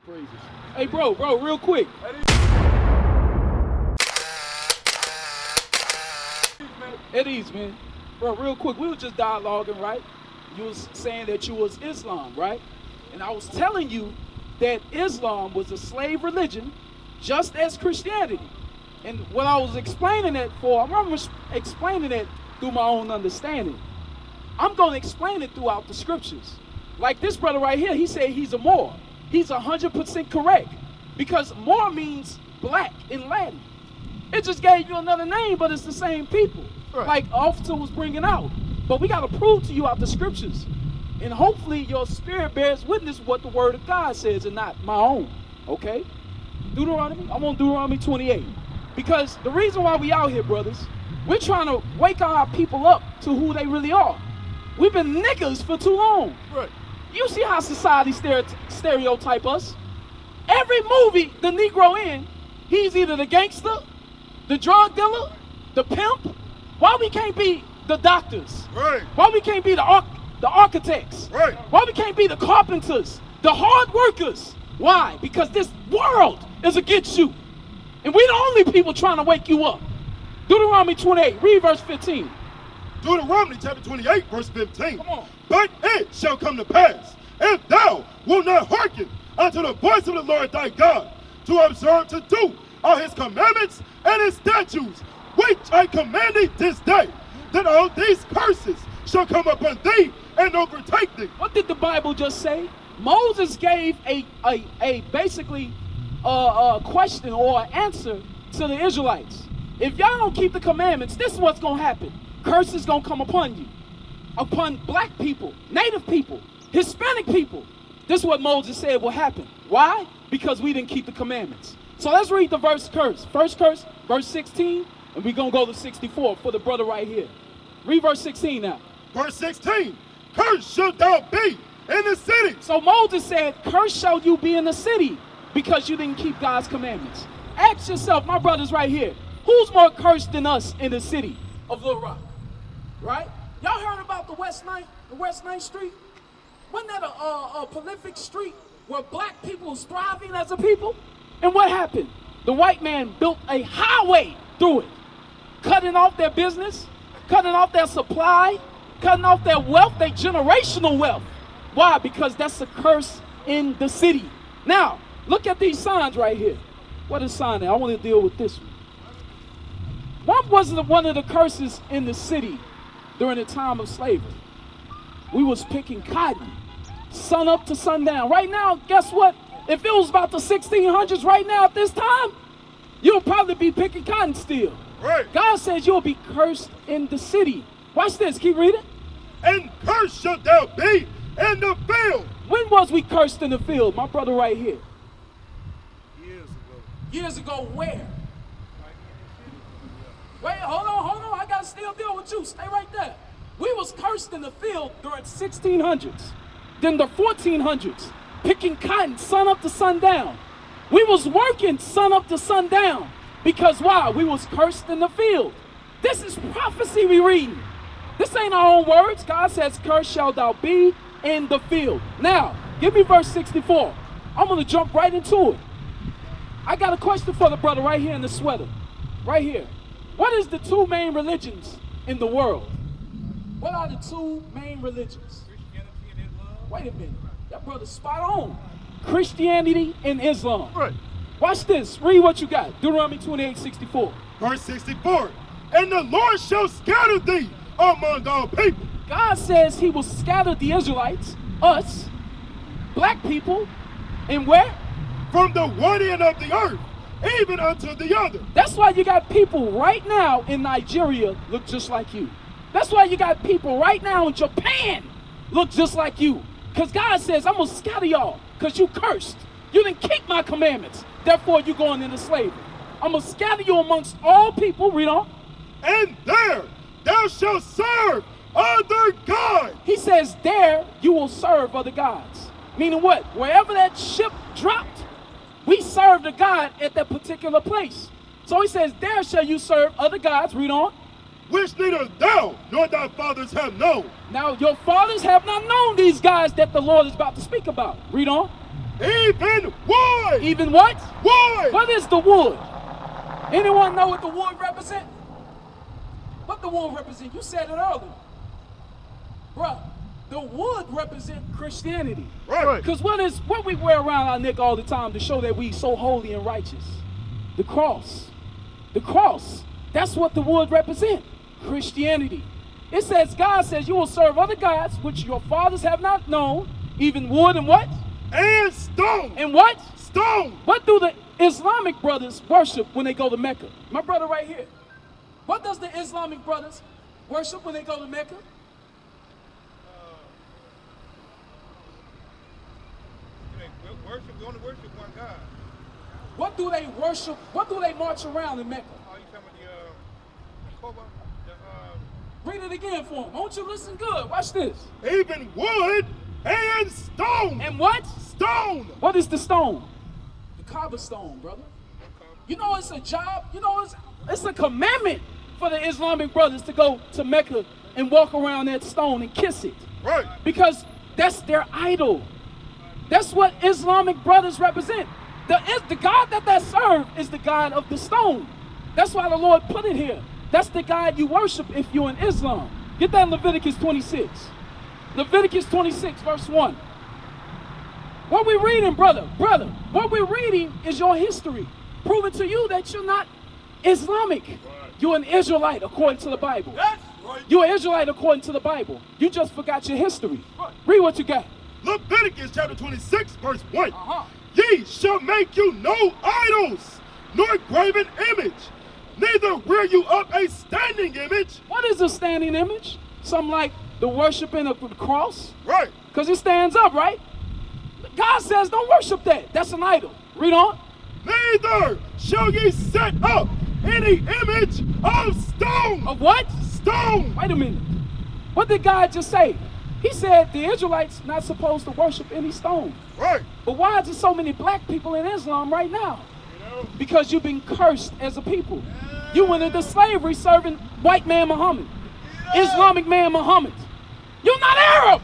Praises. Hey, bro, real quick. At ease, man. Bro, real quick. We were just dialoguing, right? You was saying that you was Islam, right? And I was telling you that Islam was a slave religion, just as Christianity. And what I was explaining it for, I'm explaining it through my own understanding. I'm going to explain it throughout the scriptures. Like this brother right here, he said he's a Moor. He's 100% correct. Because Moor means black in Latin. It just gave you another name, but it's the same people. Right. Like Officer was bringing out. But we got to prove to you out the scriptures. And hopefully your spirit bears witness what the word of God says and not my own. Okay? Deuteronomy? I'm on Deuteronomy 28. Because the reason why we out here, brothers, we're trying to wake our people up to who they really are. We've been niggas for too long. Right. You see how society stereotype us. Every movie the Negro in, he's either the gangster, the drug dealer, the pimp. Why we can't be the doctors? Right. Why we can't be the architects? Right. Why we can't be the carpenters, the hard workers? Why? Because this world is against you. And we're the only people trying to wake you up. Deuteronomy 28, read verse 15. Deuteronomy chapter 28, verse 15. Come on. But it shall come to pass, if thou wilt not hearken unto the voice of the Lord thy God, to observe to do all his commandments and his statutes, which I command thee this day, that all these curses shall come upon thee and overtake thee. What did the Bible just say? Moses gave a basically a question or an answer to the Israelites. If y'all don't keep the commandments, this is what's going to happen. Curses going to come upon you, upon black people, native people, Hispanic people. This is what Moses said will happen. Why? Because we didn't keep the commandments. So let's read the first curse, verse 16, and we're going to go to 64 for the brother right here. Read verse 16 now. Verse 16, cursed shalt thou be in the city. So Moses said, cursed shall you be in the city because you didn't keep God's commandments. Ask yourself, my brothers right here, who's more cursed than us in the city of Little Rock? Right? Y'all heard about the West 9th Street? Wasn't that a prolific street where black people was thriving as a people? And what happened? The white man built a highway through it, cutting off their business, cutting off their supply, cutting off their wealth, their generational wealth. Why? Because that's a curse in the city. Now, look at these signs right here. What is sign there? I want to deal with this one. What was one of the curses in the city during the time of slavery? We was picking cotton, sun up to sundown. Right now, guess what? If it was about the 1600s right now at this time, you'll probably be picking cotton still. Right. God says you'll be cursed in the city. Watch this, keep reading. And cursed shalt thou be in the field. When was we cursed in the field? My brother right here. Years ago. Years ago where? Wait, hold on. I got to still deal with you. Stay right there. We was cursed in the field during 1600s. Then the 1400s, picking cotton sun up to sundown. We was working sun up to sundown. Because why? We was cursed in the field. This is prophecy we reading. This ain't our own words. God says, cursed shalt thou be in the field. Now, give me verse 64. I'm going to jump right into it. I got a question for the brother right here in the sweater. Right here. What is the two main religions in the world? What are the two main religions? Christianity and Islam. Wait a minute. That brother's spot on. Christianity and Islam. Right. Watch this. Read what you got. Deuteronomy 28:64. Verse 64. And the Lord shall scatter thee among all people. God says he will scatter the Israelites, us, black people, and where? From the one end of the earth, even unto the other. That's why you got people right now in Nigeria look just like you. That's why you got people right now in Japan look just like you. Because God says, I'm going to scatter y'all because you cursed. You didn't keep my commandments. Therefore, you're going into slavery. I'm going to scatter you amongst all people. Read on. And there thou shalt serve other gods. He says, there you will serve other gods. Meaning what? Wherever that ship dropped, we served a god at that particular place. So he says, there shall you serve other gods. Read on. Which neither thou nor thy fathers have known. Now, your fathers have not known these guys that the Lord is about to speak about. Read on. Even wood. Even what? Wood. What is the wood? Anyone know what the wood represent? What the wood represent? You said it earlier. Bruh, the wood represent Christianity. Right. Because what we wear around our neck all the time to show that we so holy and righteous? The cross. The cross. That's what the wood represent. Christianity. It says, God says, you will serve other gods, which your fathers have not known, even wood and what? And stone. And what? Stone. What do the Islamic brothers worship when they go to Mecca? My brother right here. What does the Islamic brothers worship when they go to Mecca? We only worship one God. What do they worship? What do they march around in Mecca? Oh, you talking about the Koba? Read it again for them. Won't you listen good? Watch this. Even wood and stone. And what? Stone. What is the stone? The Kaaba stone, brother. You know it's a job. You know it's a commandment for the Islamic brothers to go to Mecca and walk around that stone and kiss it. Right. Because that's their idol. That's what Islamic brothers represent. The God that they serve is the God of the stone. That's why the Lord put it here. That's the God you worship if you're in Islam. Get that in Leviticus 26. Leviticus 26, verse 1. What we reading, brother, what we're reading is your history, proving to you that you're not Islamic. Right. You're an Israelite according to the Bible. That's right. You're an Israelite according to the Bible. You just forgot your history. Right. Read what you got. Leviticus chapter 26, verse 1. Ye shall make you no idols, nor graven image, neither rear you up a standing image. What is a standing image? Something like the worshiping of the cross? Right. Because it stands up, right? God says don't worship that. That's an idol. Read on. Neither shall ye set up any image of stone. Of what? Stone. Wait a minute. What did God just say? He said the Israelites not supposed to worship any stone. Right. But why is there so many black people in Islam right now? Because you've been cursed as a people. You went into slavery serving white man Muhammad, Islamic man Muhammad. You're not Arab.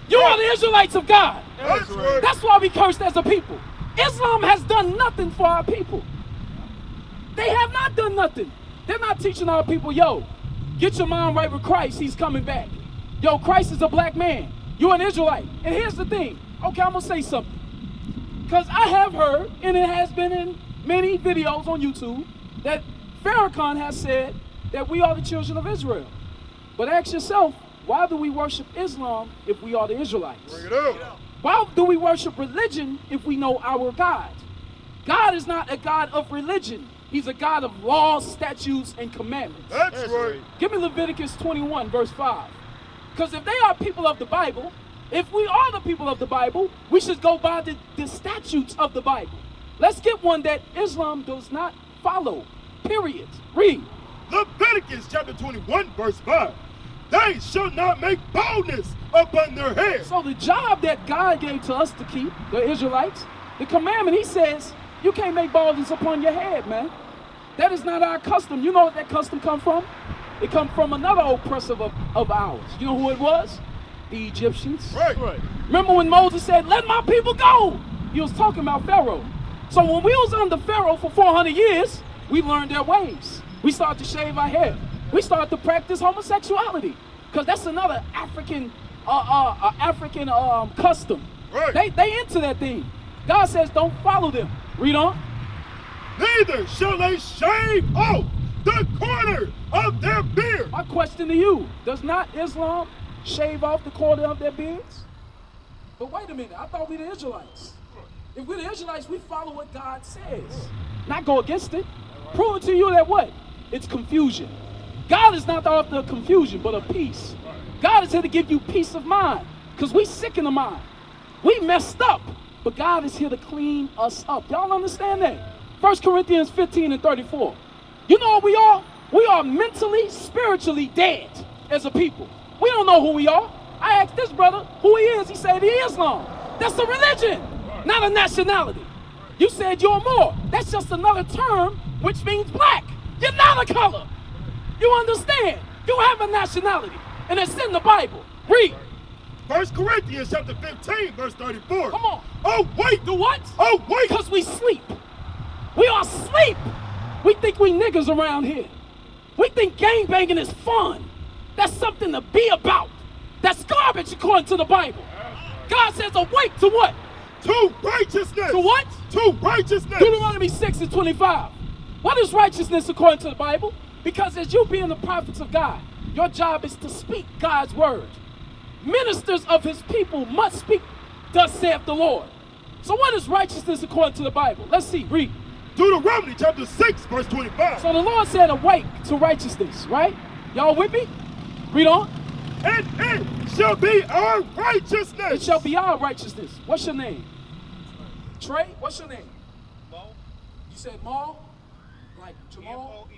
You are the Israelites of God. That's right. That's why we cursed as a people. Islam has done nothing for our people. They have not done nothing. They're not teaching our people, yo, get your mind right with Christ. He's coming back. Yo, Christ is a black man. You're an Israelite. And here's the thing. Okay, I'm going to say something. Because I have heard, and it has been in many videos on YouTube, that Farrakhan has said that we are the children of Israel. But ask yourself, why do we worship Islam if we are the Israelites? Bring it up. Why do we worship religion if we know our God? God is not a God of religion. He's a God of laws, statutes, and commandments. That's right. Give me Leviticus 21, verse 5. Because if they are people of the Bible, if we are the people of the Bible, we should go by the statutes of the Bible. Let's get one that Islam does not follow. Period. Read. Leviticus chapter 21, verse 5. They shall not make boldness upon their head. So the job that God gave to us to keep, the Israelites, the commandment, he says, you can't make boldness upon your head, man. That is not our custom. You know what that custom come from? It come from another oppressor of ours. You know who it was? The Egyptians. Right. Remember when Moses said, let my people go? He was talking about Pharaoh. So when we was under Pharaoh for 400 years, we learned their ways. We started to shave our hair. We started to practice homosexuality. Because that's another African custom. Right. They into that thing. God says don't follow them. Read on. Neither shall they shave off the corner of their beard. My question to you, does not Islam shave off the corner of their beards? But wait a minute, I thought we the Israelites. If we're the Israelites, we follow what God says, not go against it. Prove it to you that what? It's confusion. God is not the author of confusion, but of peace. God is here to give you peace of mind, because we sick in the mind. We messed up, but God is here to clean us up. Y'all understand that? 1 Corinthians 15 and 34. You know what we are? We are mentally, spiritually dead as a people. We don't know who we are. I asked this brother who he is. He said he Islam. That's a religion, not a nationality. You said you're Moor. That's just another term which means black. You're not a color. You understand? You have a nationality, and it's in the Bible. Read. 1 Corinthians chapter 15, verse 34. Come on. Oh, wait. Do what? Oh, wait. Because we sleep. We are asleep. We think we niggas around here. We think gangbanging is fun. That's something to be about. That's garbage according to the Bible. God says awake to what? To righteousness. To what? To righteousness. Deuteronomy 6:25. What is righteousness according to the Bible? Because as you being the prophets of God, your job is to speak God's word. Ministers of his people must speak, thus saith the Lord. So what is righteousness according to the Bible? Let's see, read. Deuteronomy chapter 6, verse 25. So the Lord said awake to righteousness, right? Y'all with me? Read on. And it shall be our righteousness. It shall be our righteousness. What's your name? Trey? What's your name? Mo. You said Mo? Like Jamal?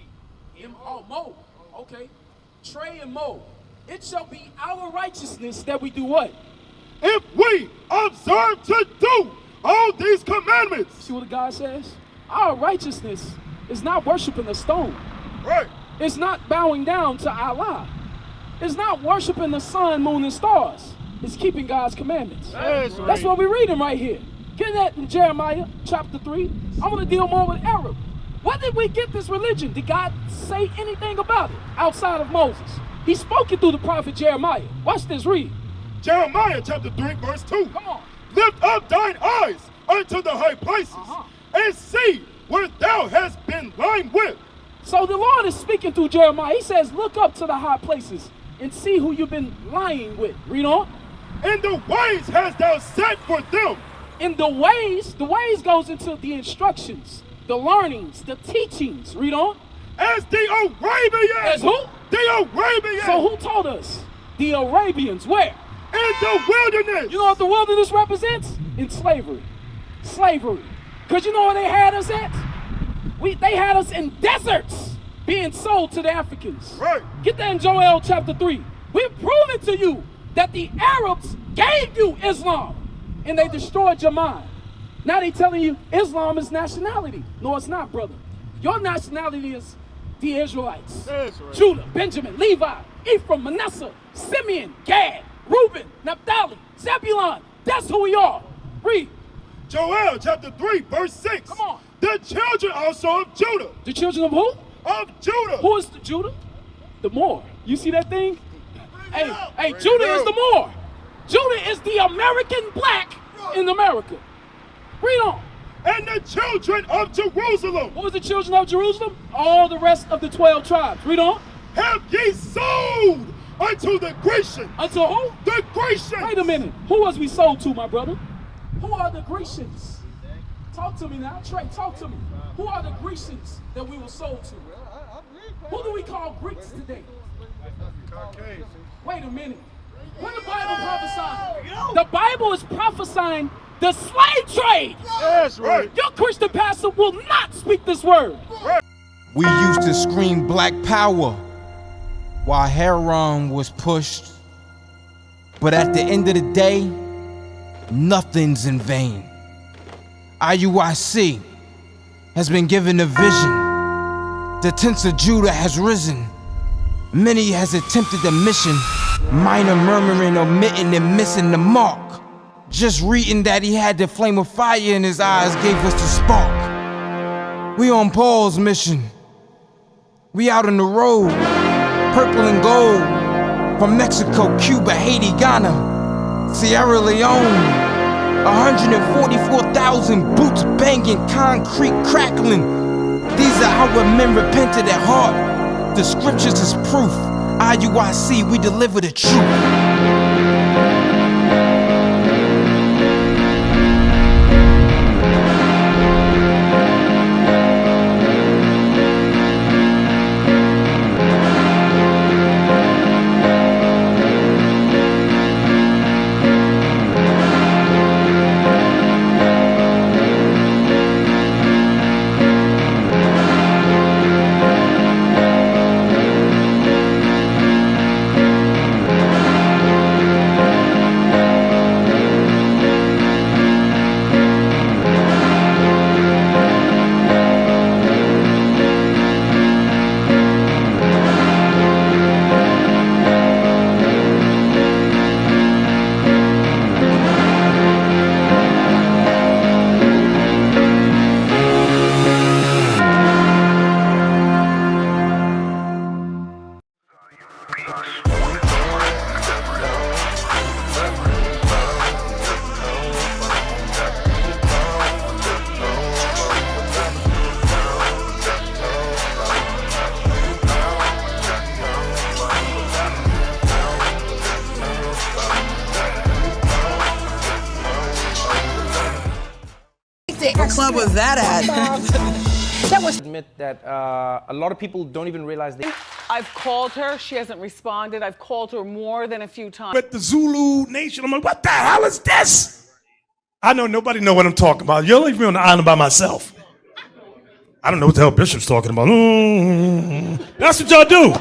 Mo. Okay. Trey and Mo. It shall be our righteousness that we do what? If we observe to do all these commandments. See what God says? Our righteousness is not worshiping a stone. Right. It's not bowing down to Allah. It's not worshiping the sun, moon, and stars. It's keeping God's commandments. That's what we're reading right here. Get that in Jeremiah chapter 3. I want to deal more with Arab. Where did we get this religion? Did God say anything about it outside of Moses? He spoke it through the prophet Jeremiah. Watch this, read. Jeremiah chapter 3, verse 2. Come on. Lift up thine eyes unto the high places, and see where thou hast been lying with. So the Lord is speaking through Jeremiah. He says, look up to the high places and see who you've been lying with. Read on. In the ways hast thou set for them. In the ways goes into the instructions, the learnings, the teachings. Read on. As the Arabians. As who? The Arabians. So who told us? The Arabians. Where? In the wilderness. You know what the wilderness represents? In slavery. Slavery. Because you know where they had us at? They had us in deserts being sold to the Africans. Right. Get that in Joel chapter 3. We've proven to you that the Arabs gave you Islam and they destroyed your mind. Now they telling you Islam is nationality. No, it's not, brother. Your nationality is the Israelites. That's right. Judah, Benjamin, Levi, Ephraim, Manasseh, Simeon, Gad, Reuben, Naphtali, Zebulun. That's who we are. Read. Joel chapter 3, verse 6. Come on. The children also of Judah. The children of who? Of Judah. Who is the Judah? The Moor. You see that thing? Hey, Bring Judah it is out. the Moor. Judah is the American black in America. Read on. And the children of Jerusalem. Who is the children of Jerusalem? All the rest of the 12 tribes. Read on. Have ye sold unto the Grecians. Until who? The Grecians. Wait a minute. Who was we sold to, my brother? Who are the Grecians? Talk to me now. Trey, talk to me. Who are the Grecians that we were sold to? Who do we call Greeks today? Caucasian. Wait a minute. What the Bible prophesying? The Bible is prophesying the slave trade. That's right. Your Christian pastor will not speak this word. We used to scream black power while Heron was pushed. But at the end of the day, nothing's in vain. IUIC has been given a vision. The tents of Judah has risen. Many has attempted the mission, minor murmuring, omitting, and missing the mark. Just reading that he had the flame of fire in his eyes gave us the spark. We on Paul's mission. We out on the road, purple and gold, from Mexico, Cuba, Haiti, Ghana, Sierra Leone. 144,000 boots banging, concrete crackling. These are our men repented at heart. The scriptures is proof. IUIC, we deliver the truth. What club was that at? That was admit that a lot of people don't even realize they. I've called her. She hasn't responded. I've called her more than a few times. With the Zulu Nation, I'm like, what the hell is this? I know nobody know what I'm talking about. You'll leave me on the island by myself. I don't know what the hell Bishop's talking about. That's what y'all do.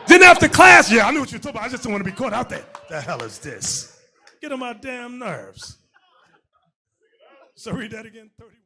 Then after class, yeah, I knew what you were talking about. I just don't want to be caught out there. The hell is this? Get on my damn nerves. So read that again. 31.